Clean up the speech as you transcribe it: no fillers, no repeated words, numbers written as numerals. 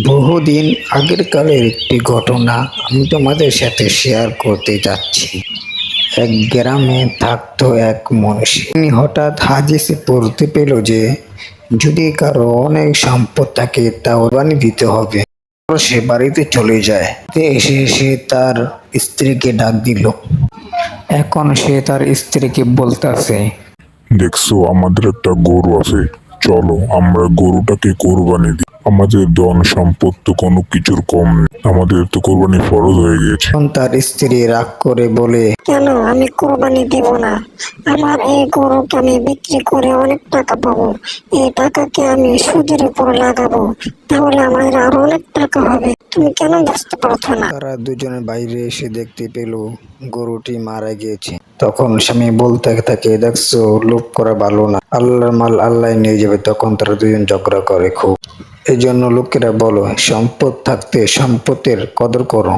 বহুদিন আগের কালের একটি ঘটনা আমি তোমাদের সাথে শেয়ার করতে যাচ্ছি। এক গ্রামে থাকতো এক মনীষী। তিনি হঠাৎ হাদিসে পড়তে পেল যে যদি কারো অনেক সম্পদ থাকে তা কোরবানি দিতে হবে। সে বাড়িতে চলে যায়। এসে সে তার স্ত্রীকে ডাক দিল। এখন সে তার স্ত্রীকে বলতেছে, দেখছো, আমাদের একটা গরু আছে, চলো আমরা গরুটাকে কোরবানি দিই। আমাদের ধন সম্পদ তো কোনো কিছুর কম নেই, আমাদের তো কোরবানি ফরজ হয়ে গেছে। তখন তার স্ত্রী রাগ করে বলে, কেন আমি কোরবানি দেব না? আমার এই গরুকে আমি বিক্রি করে অনেক টাকা পাবো। এই টাকাকে আমি সুদের উপর লাগাবো, তাহলে আমাদের আরো অনেক টাকা হবে। তুমি কেন বুঝতে পারছো না? তারা দুজনে বাইরে এসে দেখতে পেল গরুটি মারা গিয়েছে। তখন স্বামী বলতে থাকে, দেখছো, লোভ করা ভালো না, আল্লাহর মাল আল্লাহ নিয়ে যাবে। তখন তারা দুজন ঝগড়া করে খুব। এই জন্য লোকেরা বলো, সম্পদ থাকতে সম্পদের কদর করো।